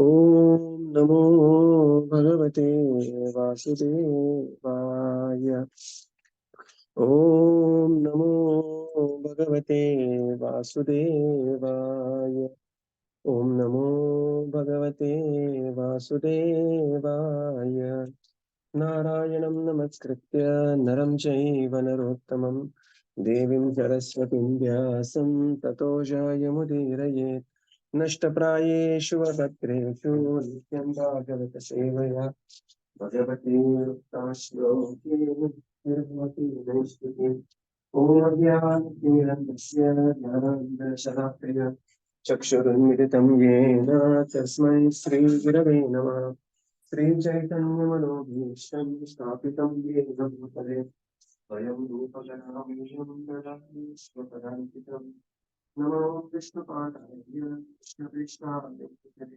Om Namo Bhagavate Vasudevaya. Om Namo Bhagavate Vasudevaya. Om Namo Bhagavate Vasudevaya. Narayanam Namaskritya Naram Chaiva Narottamam Devim Saraswatim Vyasam Tato Jayamudiraye Nashtaprayeshu Vapatreshu Nityam Bhagavata Sevaya Bhagavati Tasloke Nirmati Nishtuti Om Jnana Chakshurunmilitam Yena Tasmai Sri Gurave Namah Sri Chaitanya Manobhishtam Stapitam Yena Bhutale Vayam Rupajanamisham Dadami Swapadantitam Namo Vishnu Padaya Krishna Krishna Vedante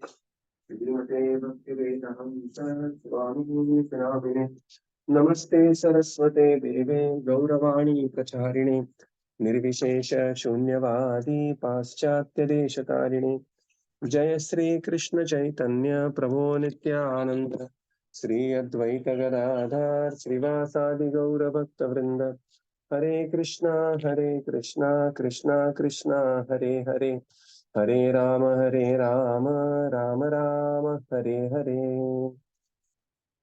Srimate Bhaktivedanta Swami Pranamine Namaste Saraswate Deve Gauravani Pracharine Nirvishesha Shunyavadi Paschatya Deshatarine जय श्री कृष्ण चैतन्य प्रभु नित्यानंद श्री अद्वैत गदाधर श्रीवासादि गौर भक्त वृंद हरे Krishna Krishna Krishna Hare Hare Hare Ram Ram Ram Hare Hare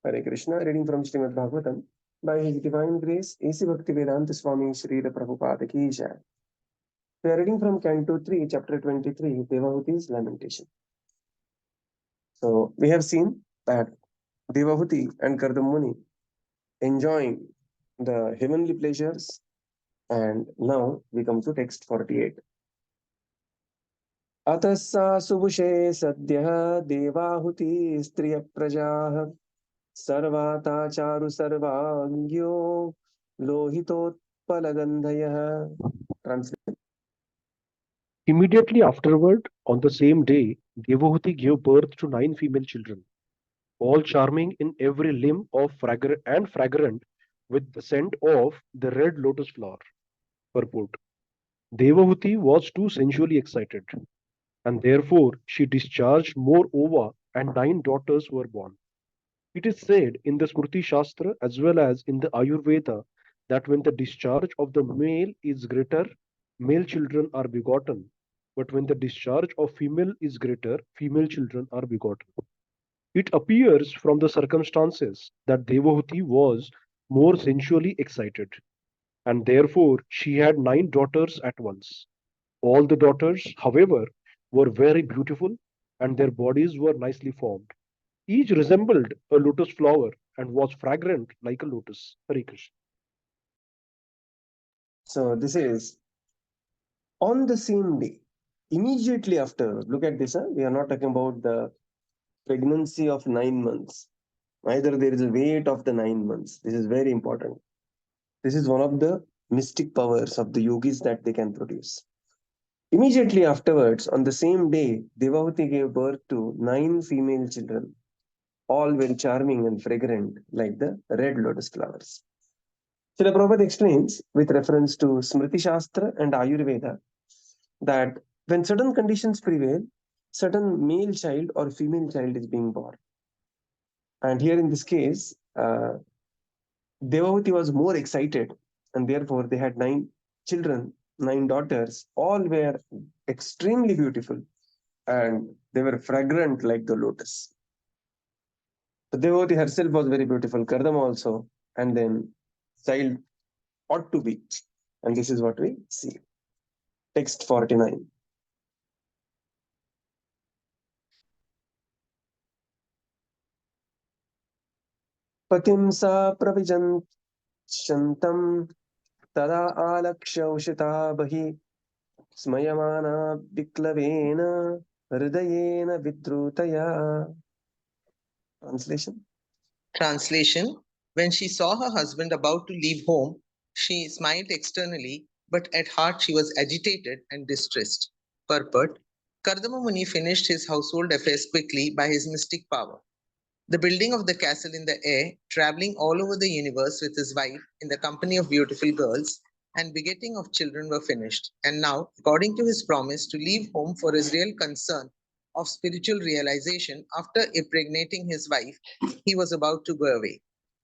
Hare Krishna. Reading from Srimad Bhagavatam by His Divine Grace A.C. Bhaktivedanta Swami Srila Prabhupada Ki Jai. We are reading from Canto 3, Chapter 23, Devahūti's Lamentation. So we have seen that Devahūti and Kardama Muni enjoying the heavenly pleasures, and now we come to text 48. Atassa subushe sadyah devahuti striya prajaah sarvata charu sarvangyo lohitotpalagandhayah. Translation. Immediately afterward, on the same day, Devahūti gave birth to 9 female children, all charming in every limb of fragrant with the scent of the red lotus flower. Purport. Devahūti was too sensually excited, and therefore she discharged more ova, and 9 daughters were born. It is said in the Smriti Shastra as well as in the Ayurveda that when the discharge of the male is greater, male children are begotten, but when the discharge of female is greater, female children are begotten. It appears from the circumstances that Devahuti was more sensually excited, and therefore she had 9 daughters at once. All the daughters, however, were very beautiful, and their bodies were nicely formed. Each resembled a lotus flower and was fragrant like a lotus. Hare Krishna. So this is on the same day, immediately after. Look at this. We are not talking about the pregnancy of 9 months. Neither there is a wait of the 9 months. This is very important. This is one of the mystic powers of the yogis that they can produce. Immediately afterwards, on the same day, Devavati gave birth to 9 female children, all very charming and fragrant like the red lotus flowers. Srila Prabhupada explains with reference to Smriti Shastra and Ayurveda that when certain conditions prevail, certain male child or female child is being born. And here in this case, Devavati was more excited, and therefore they had 9 children, 9 daughters. All were extremely beautiful, and they were fragrant like the lotus. So Devavati herself was very beautiful, Kardama also, and then child ought to be. And this is what we see. Text 49. Patim sa pravijantantam tada alakshya ushita bahi स्मयमाना विक्लवेन हृदयेन विद्रुतया. Translation. Translation. When she saw her husband about to leave home, she smiled externally, but at heart she was agitated and distressed. Purport. Kardama Muni finished his household affairs quickly by his mystic power. The building of the castle in the air, traveling all over the universe with his wife in the company of beautiful girls, and begetting of children were finished. And now, according to his promise to leave home for his real concern, of spiritual realization after impregnating his wife, he was about to go away.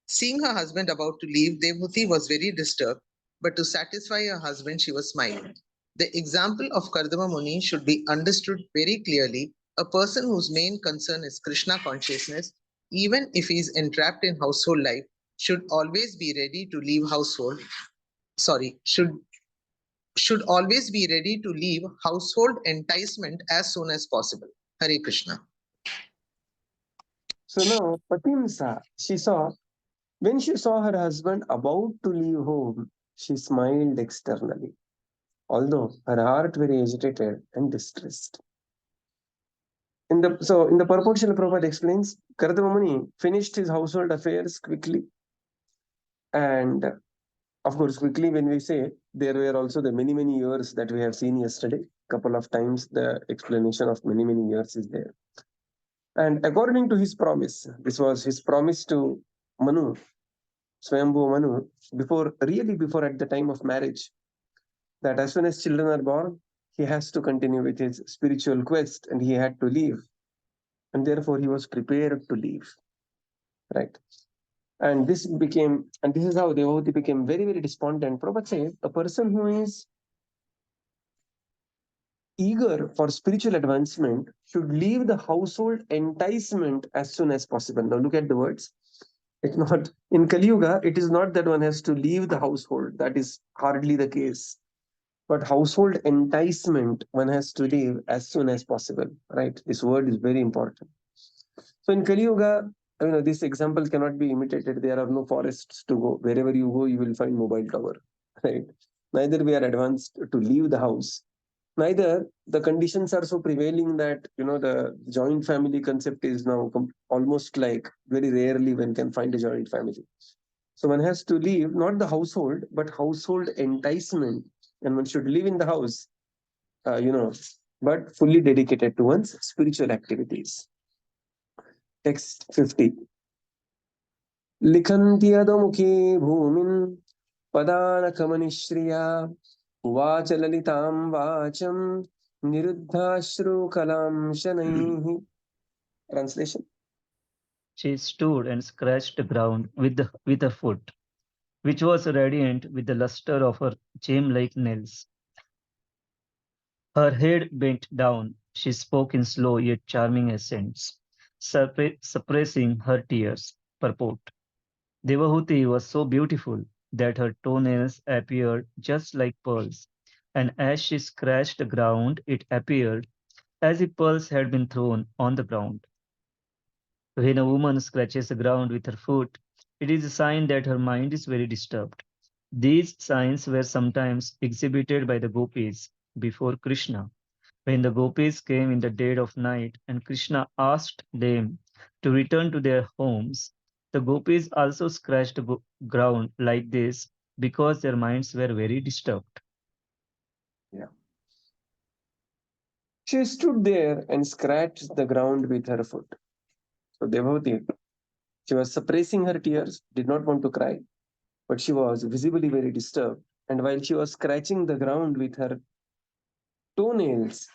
Seeing her husband about to leave, Devhuti was very disturbed, but to satisfy her husband, she was smiling. The example of Kardama Muni should be understood very clearly. A person whose main concern is Krishna consciousness, even if he is entrapped in household life, should always be ready to leave household. Sorry, should always be ready to leave household enticement as soon as possible. Hare Krishna. So now Patimsa, when she saw her husband about to leave home, she smiled externally, although her heart very agitated and distressed. In the purport, Srila Prabhupada explains, Kardama Muni finished his household affairs quickly, and of course, quickly when we say, there were also the many years that we have seen yesterday. Couple of times the explanation of many years is there. And according to his promise, this was his promise to Manu, Swayambhu Manu, before at the time of marriage, that as soon as children are born, he has to continue with his spiritual quest and he had to leave. And therefore he was prepared to leave. Right. And this is how Devotee became very despondent. Prabhupada says a person who is eager for spiritual advancement should leave the household enticement as soon as possible. Now look at the words. It's not in Kali Yuga, it is not that one has to leave the household. That is hardly the case. But household enticement one has to leave as soon as possible. Right? This word is very important. So in Kali Yuga, this example cannot be imitated. There are no forests to go. Wherever you go, you will find mobile tower. Right? Neither we are advanced to leave the house. Neither the conditions are so prevailing that the joint family concept is now almost like very rarely one can find a joint family. So one has to leave not the household but household enticement, and one should live in the house, but fully dedicated to one's spiritual activities. Text 50. लिखन्ति अधोमुखी भूमिन् पदानकमनिश्रिया उवाच ललितां वाचं निरुद्धाश्रुकलां शनैः. Translation. She stood and scratched the ground with her foot, which was radiant with the luster of her gem-like nails. Her head bent down, she spoke in slow yet charming accents, suppressing her tears. Purport. Devahūti was so beautiful that her toenails appeared just like pearls, and as she scratched the ground, it appeared as if pearls had been thrown on the ground. When a woman scratches the ground with her foot, it is a sign that her mind is very disturbed. These signs were sometimes exhibited by the gopis before Krishna. When the gopis came in the dead of night and Krishna asked them to return to their homes, the gopis also scratched the ground like this because their minds were very disturbed. Yeah. She stood there and scratched the ground with her foot. So Devotee, she was suppressing her tears, did not want to cry, but she was visibly very disturbed. And while she was scratching the ground with her toenails,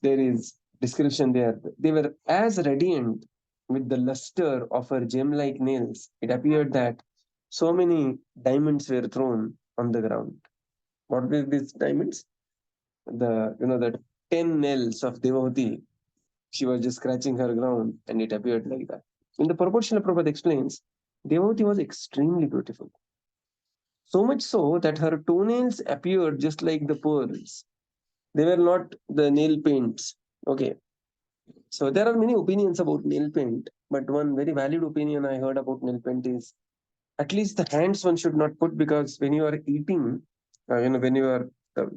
there is description there. They were as radiant with the luster of her gem-like nails. It appeared that so many diamonds were thrown on the ground. What were these diamonds? The 10 nails of Devotee. She was just scratching her ground, and it appeared like that. In the proportional Prabhupada explains, Devotee was extremely beautiful. So much so that her toenails appeared just like the pearls. They were not the nail paints. Okay. So there are many opinions about nail paint, but one very valid opinion I heard about nail paint is at least the hands one should not put, because when you are eating, when you are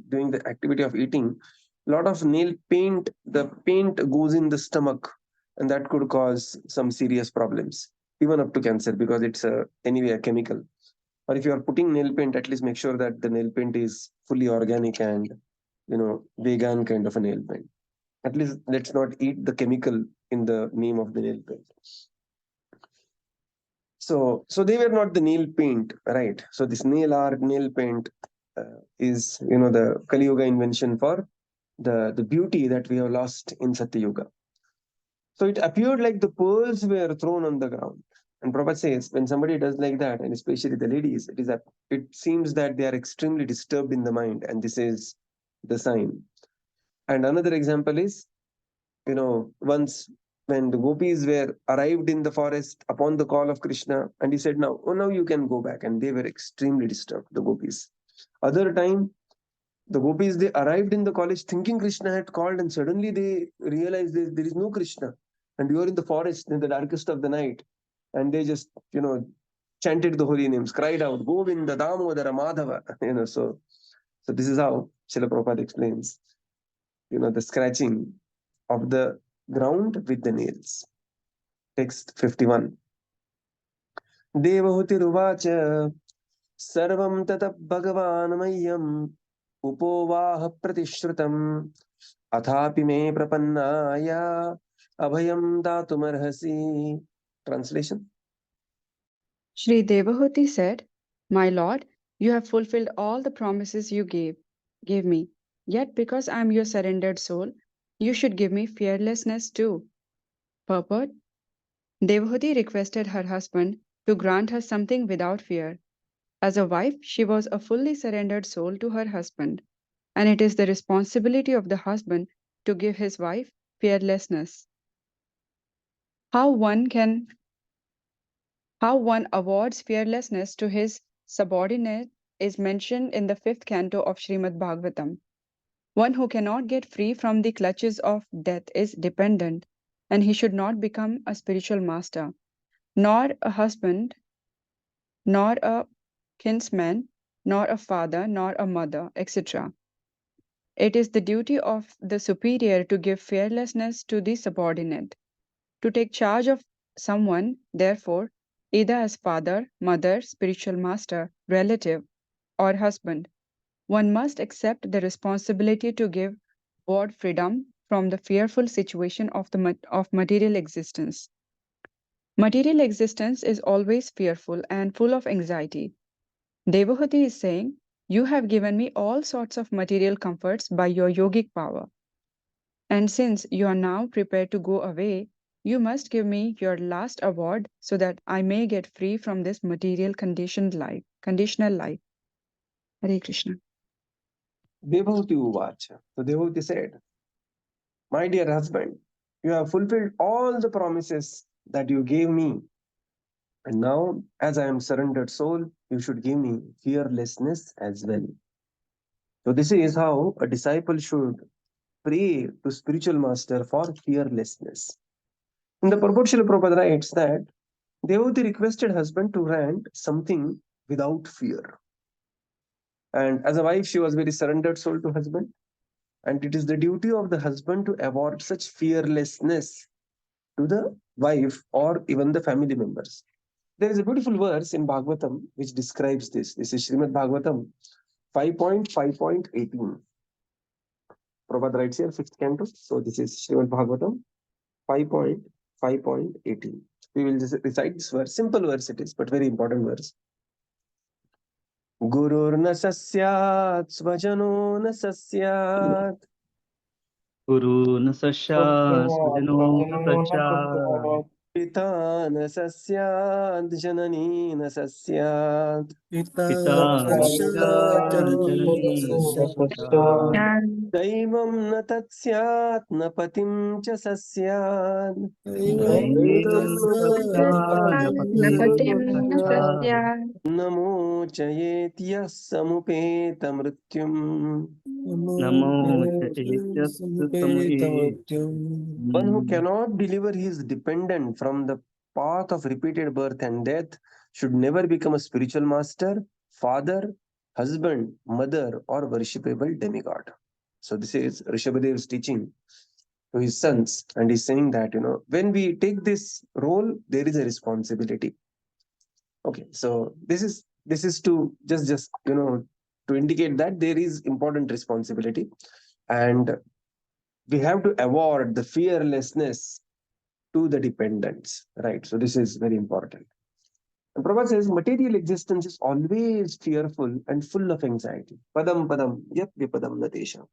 doing the activity of eating, a lot of nail paint, the paint goes in the stomach, and that could cause some serious problems, even up to cancer, because it's anyway a chemical. Or if you are putting nail paint, at least make sure that the nail paint is fully organic and vegan kind of a nail paint. At least let's not eat the chemical in the name of the nail paint. So they were not the nail paint, right? So this nail art, nail paint is the Kali Yuga invention for the beauty that we have lost in Satya Yuga. So it appeared like the pearls were thrown on the ground. And Prabhupada says, when somebody does like that, and especially the ladies, it seems that they are extremely disturbed in the mind, and this is the sign. And another example is, once when the gopis were arrived in the forest upon the call of Krishna, and he said, now you can go back, and they were extremely disturbed, the gopis. Other time, the gopis, they arrived in the college thinking Krishna had called, and suddenly they realized there is no Krishna, and you are in the forest in the darkest of the night, and they just chanted the holy names, cried out, Govinda, Damodara, Madhava. So this is how Srila Prabhupada explains, the scratching of the ground with the nails. Text 51. Devahūti Sarvam tata Bhagavan Mayyam Upovaha Pratishrutam Athapi me prapannaya abhayam datumarhasi. Translation. Shri Devahūti said, My Lord, you have fulfilled all the promises you gave me. Yet because I am your surrendered soul, you should give me fearlessness too. Purport. Devahūti requested her husband to grant her something without fear. As a wife, she was a fully surrendered soul to her husband, and it is the responsibility of the husband to give his wife fearlessness. How one awards fearlessness to his subordinate is mentioned in the 5th canto of Srimad Bhagavatam. One who cannot get free from the clutches of death is dependent, and he should not become a spiritual master, nor a husband, nor a kinsman, nor a father, nor a mother, etc. It is the duty of the superior to give fearlessness to the subordinate. To take charge of someone, therefore, either as father, mother, spiritual master, relative, or husband, one must accept the responsibility to give broad freedom from the fearful situation of material existence. Material existence is always fearful and full of anxiety. Devahūti is saying, You have given me all sorts of material comforts by your yogic power. And since you are now prepared to go away, you must give me your last award so that I may get free from this material conditional life. Hare Krishna. Devahūti Uvacha. So Devahūti said, My dear husband, you have fulfilled all the promises that you gave me. And now, as I am surrendered soul, you should give me fearlessness as well. So this is how a disciple should pray to spiritual master for fearlessness. In the purport, Srila Prabhupada writes that Devahūti requested husband to grant something without fear. And as a wife, she was very surrendered soul to husband. And it is the duty of the husband to award such fearlessness to the wife or even the family members. There is a beautiful verse in Bhagavatam which describes this. This is Srimad Bhagavatam 5.5.18. Prabhupada writes here, 5th canto. So this is Srimad Bhagavatam 5.5.18. We will just recite this verse. Simple verse it is, but very important verse. Gururna sasyat svajano na sasyat. Guru न सस्यात् स्वजनो न सस्यात् Pita na sasyat janani na sasyat. पिता न सस्यात् जननी न सस्यात् Daivam na tatsat na patim cha sasyat. दैवं न सस्यात् न पतिं न सस्यात् Namo chayetya samupeta mrityum. नमो च एतत् समये One who cannot deliver his dependent from the path of repeated birth and death should never become a spiritual master, father, husband, mother, or worshipable demigod. So this is Rishabhadev's teaching to his sons, and he's saying that when we take this role, there is a responsibility. Okay, so this is to just to indicate that there is important responsibility, and we have to award the fearlessness to the dependents, right? So this is very important. And Prabhupada says material existence is always fearful and full of anxiety. Padam padam yat vipadam natesha.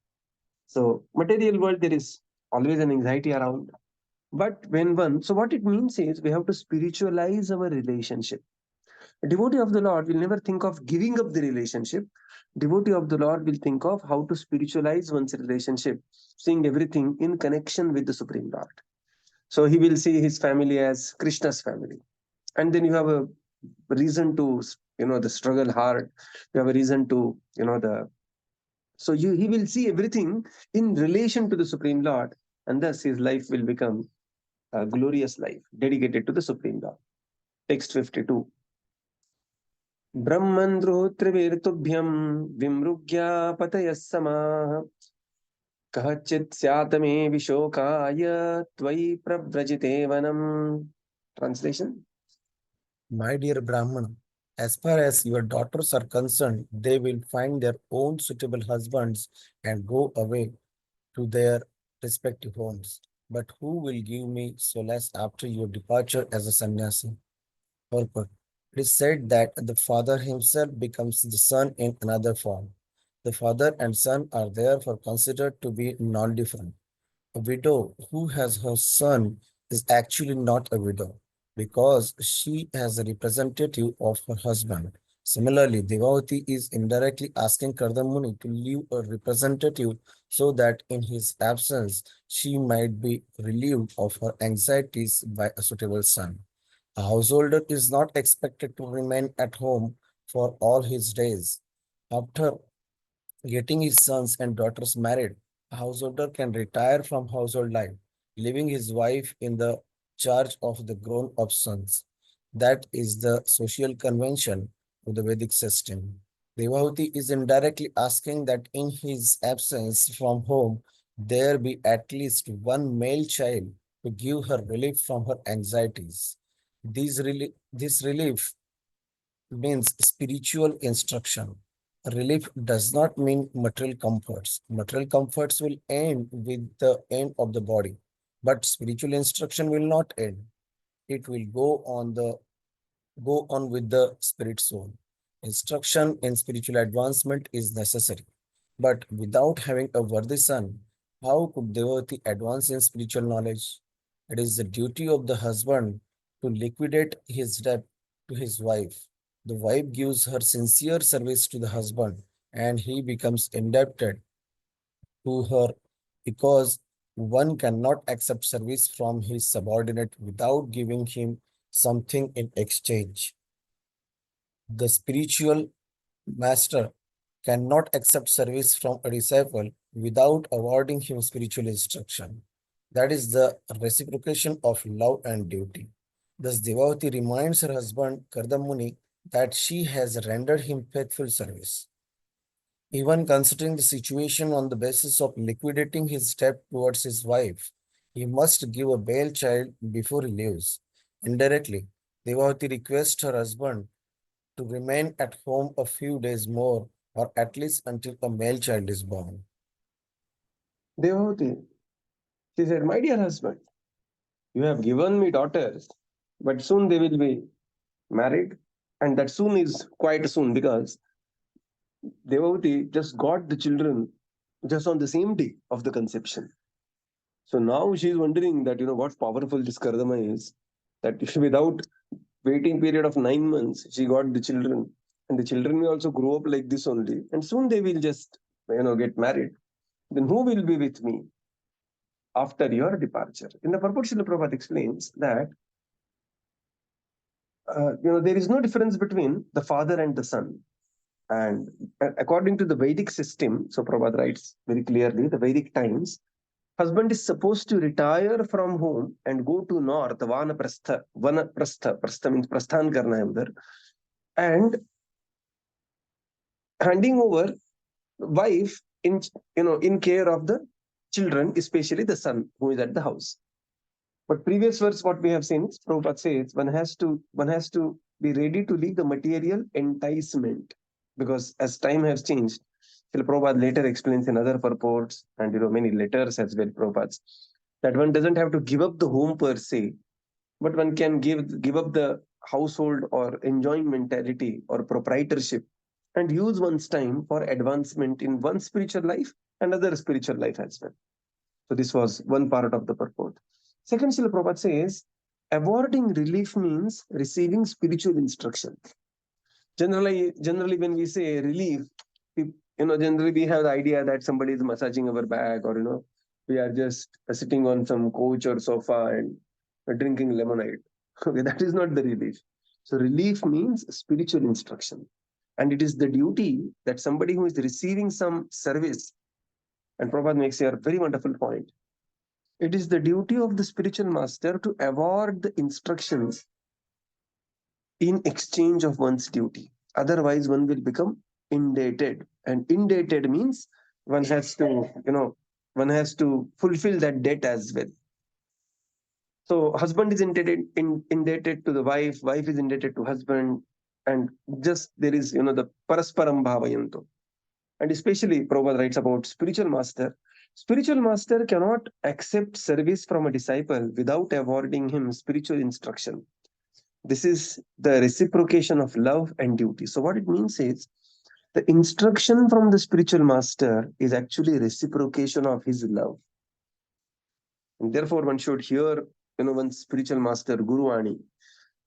So material world, there is always an anxiety around. But so what it means is we have to spiritualize our relationship. A devotee of the Lord will never think of giving up the relationship. Devotee of the Lord will think of how to spiritualize one's relationship, seeing everything in connection with the Supreme Lord. So he will see his family as Krishna's family. And then you have a reason to, the struggle hard. You have a reason to, he will see everything in relation to the Supreme Lord. And thus his life will become a glorious life dedicated to the Supreme Lord. Text 52. ब्रह्मन्द्रोत्रिवीर्तुभ्यं विमृग्यापतयः समाः कश्चित् स्यात् मे विशोकाय त्वयि प्रव्रजिते वनम्. Translation. My dear Brahmana, as far as your daughters are concerned, they will find their own suitable husbands and go away to their respective homes. But who will give me solace after your departure as a sannyasa? Purport. It is said that the father himself becomes the son in another form. The father and son are therefore considered to be non-different. A widow who has her son is actually not a widow because she has a representative of her husband. Similarly, devotee is indirectly asking Kardama Muni to leave a representative so that in his absence she might be relieved of her anxieties by a suitable son. A householder is not expected to remain at home for all his days. After getting his sons and daughters married, a householder can retire from household life, leaving his wife in the charge of the grown-up sons. That is the social convention of the Vedic system. Devahūti is indirectly asking that in his absence from home, there be at least one male child to give her relief from her anxieties. This relief means spiritual instruction. Relief does not mean material comforts. Material comforts will end with the end of the body, but spiritual instruction will not end. It will go on with the spirit soul. Instruction in spiritual advancement is necessary, but without having a worthy son, how could devotee advance in spiritual knowledge? It is the duty of the husband to liquidate his debt to his wife. The wife gives her sincere service to the husband, and he becomes indebted to her because one cannot accept service from his subordinate without giving him something in exchange. The spiritual master cannot accept service from a disciple without awarding him spiritual instruction. That is the reciprocation of love and duty. Thus, Devavati reminds her husband, Kardama Muni, that she has rendered him faithful service. Even considering the situation on the basis of liquidating his debt towards his wife, he must give a male child before he leaves. Indirectly, Devavati requests her husband to remain at home a few days more, or at least until a male child is born. Devotee, she said, my dear husband, you have given me daughters, but soon they will be married. And that soon is quite soon because Devotee just got the children just on the same day of the conception. So now she is wondering that, what powerful this Kardama is, that without waiting period of 9 months, she got the children. And the children will also grow up like this only. And soon they will just, get married. Then who will be with me after your departure? In the purport, Srila Prabhupada explains that, there is no difference between the father and the son. And according to the Vedic system, so Prabhupada writes very clearly, the Vedic times, husband is supposed to retire from home and go to north, Prastha means Prasthan karna hai udhar, and handing over wife in care of the children, especially the son who is at the house. But previous verse, what we have seen, Prabhupada says, one has to be ready to leave the material enticement, because as time has changed, Srila Prabhupada later explains in other purports and many letters as well, Prabhupada's, that one doesn't have to give up the home per se, but one can give up the household or enjoying mentality or proprietorship and use one's time for advancement in one spiritual life and other spiritual life as well. So this was one part of the purport. Second, Srila Prabhupada says, avoiding relief means receiving spiritual instruction. Generally, when we say relief, generally we have the idea that somebody is massaging our back, or we are just sitting on some couch or sofa and drinking lemonade. Okay, that is not the relief. So relief means spiritual instruction, and it is the duty that somebody who is receiving some service. And Prabhupada makes here a very wonderful point. It is the duty of the spiritual master to award the instructions in exchange of one's duty. Otherwise, one will become indebted. And indebted means one has to, one has to fulfill that debt as well. So husband is indebted to the wife is indebted to husband, and just there is, the parasparam bhavayanto. And especially Prabhupada writes about spiritual master. Spiritual master cannot accept service from a disciple without awarding him spiritual instruction. This is the reciprocation of love and duty. So what it means is the instruction from the spiritual master is actually reciprocation of his love. And therefore one should hear, one spiritual master, Guru Ani,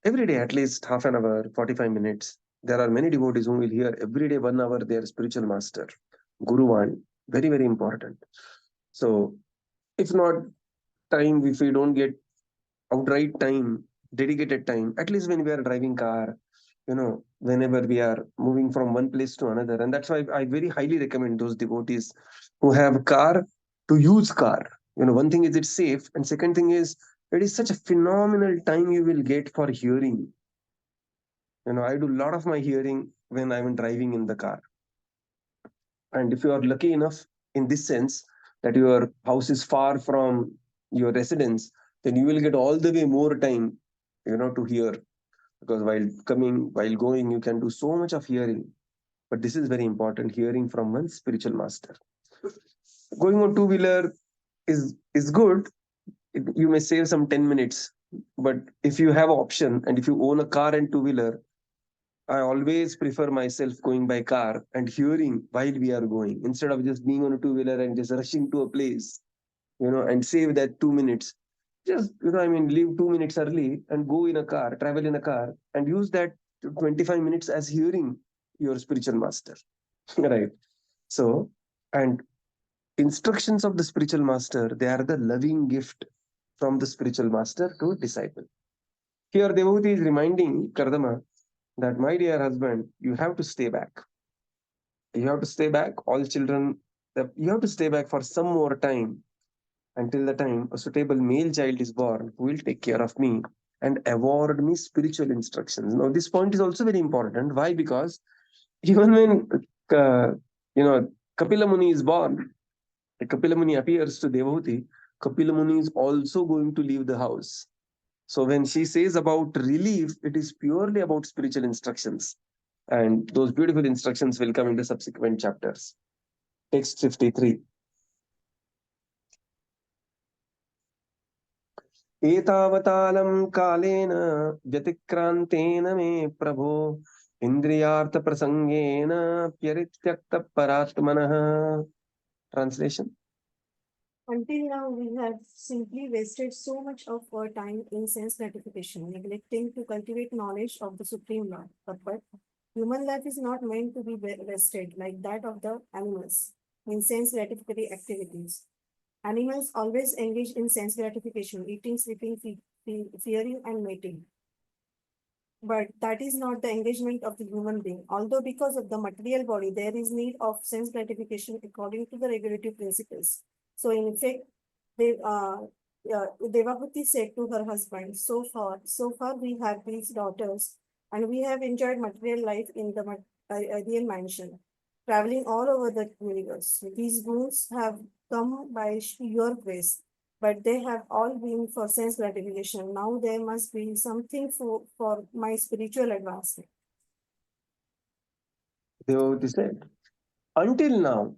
every day, at least half an hour, 45 minutes. There are many devotees who will hear every day 1 hour their spiritual master, Guru Vani. Very, very important. So if not time, if we don't get outright time, dedicated time, at least when we are driving car, whenever we are moving from one place to another. And that's why I very highly recommend those devotees who have car to use car. One thing is it's safe, and second thing is it is such a phenomenal time you will get for hearing. I do a lot of my hearing when I'm driving in the car. And if you are lucky enough in this sense that your house is far from your residence, then you will get all the way more time, to hear. Because while coming, while going, you can do so much of hearing. But this is very important, hearing from one spiritual master. Going on two-wheeler is good. You may save some 10 minutes. But if you have option and if you own a car and two-wheeler, I always prefer myself going by car and hearing while we are going, instead of just being on a two-wheeler and just rushing to a place, and save that 2 minutes. Just, leave 2 minutes early and go in a car, travel in a car, and use that 25 minutes as hearing your spiritual master. Right. So, and instructions of the spiritual master, they are the loving gift from the spiritual master to disciple. Here, Devotee is reminding Kardama that, my dear husband, you have to stay back. You have to stay back, all children, you have to stay back for some more time, until the time a suitable male child is born who will take care of me and award me spiritual instructions. Now, this point is also very important. Why? Because even when, uh, Kapila Muni is born, Kapila Muni appears to Devotee, Kapila Muni is also going to leave the house. So when she says about relief, it is purely about spiritual instructions. And those beautiful instructions will come in the subsequent chapters. Text 53. एतावतालं कालेन व्यतिक्रान्तेन मे प्रभो इन्द्रियार्थप्रसङ्गेन प्यरित्यक्तपरात्मनः. Translation. Until now, we have simply wasted so much of our time in sense gratification, neglecting to cultivate knowledge of the Supreme Lord. But human life is not meant to be wasted like that of the animals in sense gratificatory activities. Animals always engage in sense gratification, eating, sleeping, fearing, and mating. But that is not the engagement of the human being. Although because of the material body, there is need of sense gratification according to the regulative principles. So in effect, Devahūti said to her husband, so far we have these daughters, and we have enjoyed material life in the ideal mansion, traveling all over the universe. These boons have come by your grace, but they have all been for sense gratification. Now there must be something for my spiritual advancement. Devotee said, until now,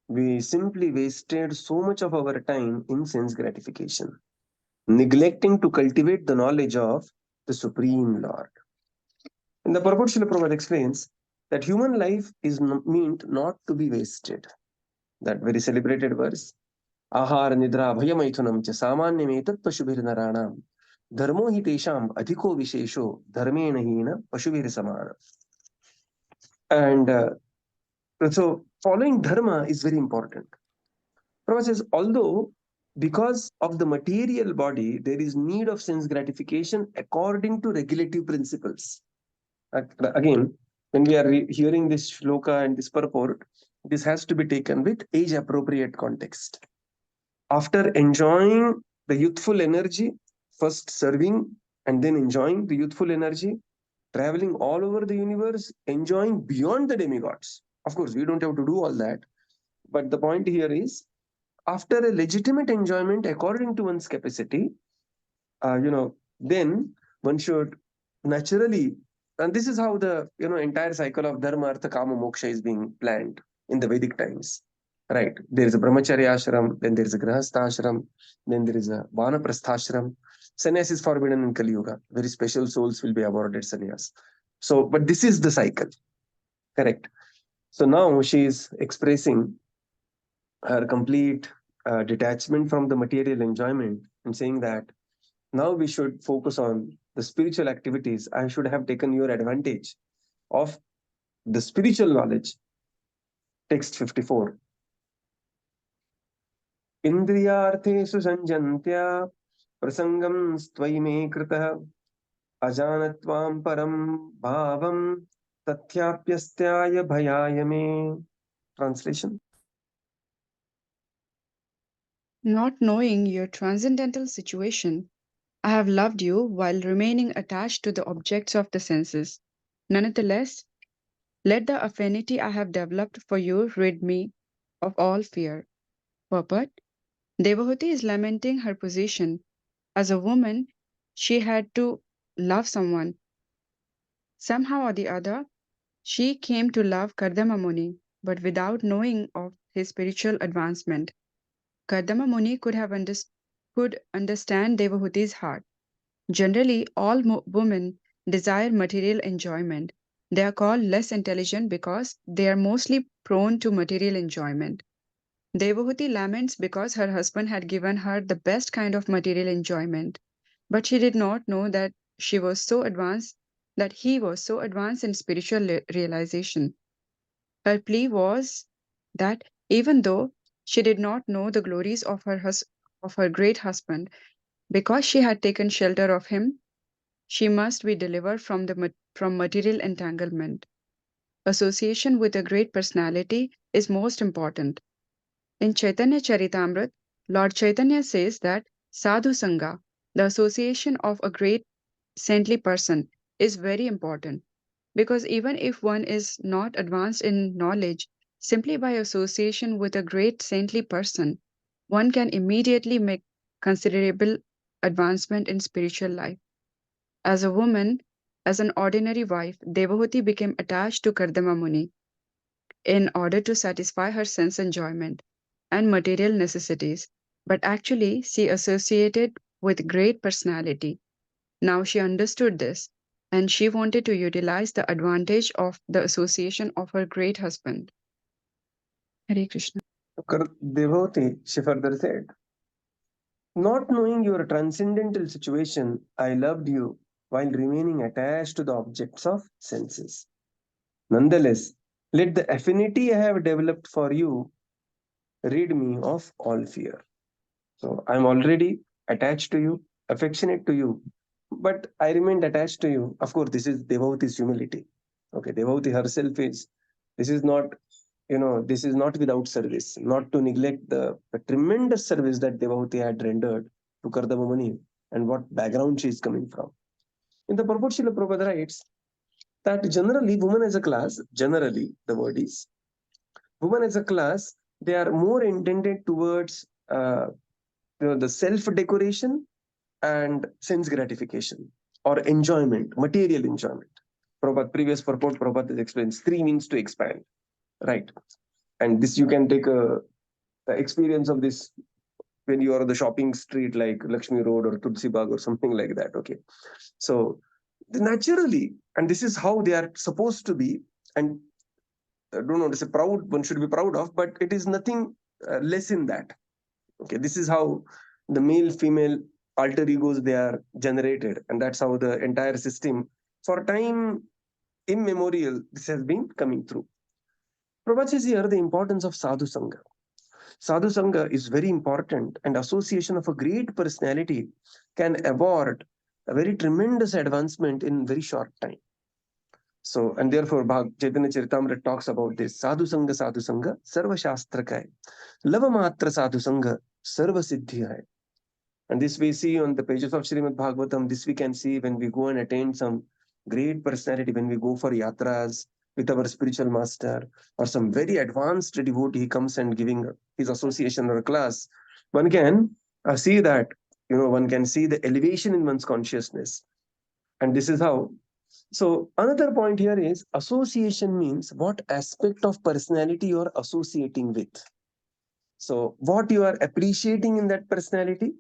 we simply wasted so much of our time in sense gratification, neglecting to cultivate the knowledge of the Supreme Lord. And the purport Srila Prabhupada explains that human life is meant not to be wasted. That very celebrated verse. Ahara nidra bhayamaithunam cha samanyametat pashubhirnaranam. Dharmo hi tesham adhiko vishesho dharmena hina pashubhir samana. And so following dharma is very important. Prabhupada says, although because of the material body, there is need of sense gratification according to regulative principles. Again, when we are hearing this shloka and this purport, this has to be taken with age-appropriate context. After enjoying the youthful energy, first serving and then enjoying the youthful energy, traveling all over the universe, enjoying beyond the demigods. Of course, we don't have to do all that. But the point here is, after a legitimate enjoyment according to one's capacity, then one should naturally, and this is how the entire cycle of dharma, artha, kama, moksha is being planned in the Vedic times. Right? There is a brahmacharya ashram, then there is a grahastha ashram, then there is a vanaprastha ashram. Sannyas is forbidden in Kali Yuga. Very special souls will be awarded sannyas. So, but this is the cycle. Correct. So now she is expressing her complete detachment from the material enjoyment and saying that now we should focus on the spiritual activities. I should have taken your advantage of the spiritual knowledge. Text 54. Indriyartheshu sanjantya prasangam stvai me kritah ajanatvam param bhavam tathyapyastyaya bhayaya me. Translation. Not knowing your transcendental situation, I have loved you while remaining attached to the objects of the senses. Nonetheless, let the affinity I have developed for you rid me of all fear. Purport. Devahūti is lamenting her position. As a woman, she had to love someone. Somehow or the other, she came to love Kardama Muni, but without knowing of his spiritual advancement. Kardama Muni could understand Devahuti's heart. Generally, all women desire material enjoyment. They are called less intelligent because they are mostly prone to material enjoyment. Devahūti laments because her husband had given her the best kind of material enjoyment, but she did not know that he was so advanced in spiritual realization. Her plea was that even though she did not know the glories of her great husband, because she had taken shelter of him, she must be delivered from material entanglement. Association with a great personality is most important. In Chaitanya Charitamrita, Lord Chaitanya says that Sadhu Sangha, the association of a great saintly person, is very important, because even if one is not advanced in knowledge, simply by association with a great saintly person, one can immediately make considerable advancement in spiritual life. As a woman, as an ordinary wife, Devahūti became attached to Kardama Muni in order to satisfy her sense enjoyment and material necessities, but actually she associated with great personality. Now she understood this, and she wanted to utilize the advantage of the association of her great husband. Hare Krishna. Devotee, she further said, not knowing your transcendental situation, I loved you while remaining attached to the objects of senses. Nonetheless, let the affinity I have developed for you rid me of all fear. So I'm already attached to you, affectionate to you, but I remained attached to you. Of course, this is Devotee humility. Okay, Devotee herself is, this is not, this is not without service, not to neglect the tremendous service that Devotee had rendered to Kardama Muni and what background she is coming from. In the purport, Srila Prabhupada writes that generally, women as a class, generally, the word is, women as a class, they are more intended towards the self-decoration and sense gratification or enjoyment, material enjoyment. Prabhupada, previous purport, Prabhupada explains three means to expand, right? And this you can take a experience of this when you are on the shopping street like Lakshmi Road or Tulsi Bagh or something like that. Okay, so naturally, and this is how they are supposed to be, and I don't know to say proud, one should be proud of, but it is nothing less in that. Okay, this is how the male female alter egos they are generated, and that's how the entire system for time immemorial this has been coming through. Prabhupada says here the importance of sadhu sangha. Sadhu sangha is very important, and association of a great personality can award a very tremendous advancement in very short time. So, and therefore, Chaitanya Charitamrita talks about this. Sadhu Sangha, Sarva Shastra Kai. Lava Matra Sadhu Sangha, Sarva Siddhi Hai. And this we see on the pages of Srimad Bhagavatam. This we can see when we go and attain some great personality, when we go for yatras with our spiritual master or some very advanced devotee, he comes and giving his association or class. One can see that, one can see the elevation in one's consciousness. And this is how. So another point here is association means what aspect of personality you are associating with. So what you are appreciating in that personality.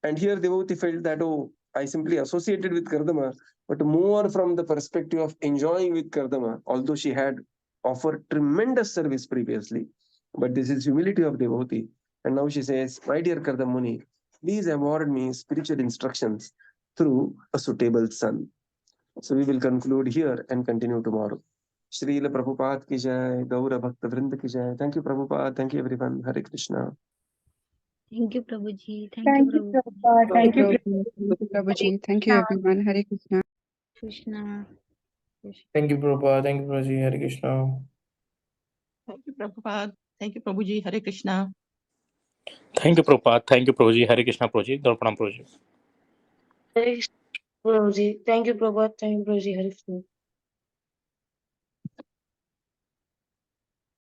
And here devotee felt that, oh, I simply associated with Kardama, but more from the perspective of enjoying with Kardama, although she had offered tremendous service previously. But this is humility of devotee. And now she says, my dear Kardama Muni, please award me spiritual instructions through a suitable son. So we will conclude here and continue tomorrow. Srila Prabhupada ki jai, Gaura Bhakta Vrinda ki jai. Thank you, Prabhupada. Thank you, everyone. Hare Krishna. Thank you, Prabhuji. Thank you, Prabhupada. Thank you, Prabhuji. Thank you, everyone. Hare Krishna. Krishna. Thank you, Prabhupada. Thank you, Prabhuji. Hare Krishna. Thank you, Prabhupada. Thank you, Prabhuji. Hare Krishna. Thank you, Prabhupada. Thank you, Prabhuji. Hare Krishna, Prabhuji. Darpanam, Prabhuji. Prabhuji. Thank you, Prabhupada. Thank you, Prabhuji. Hare Krishna.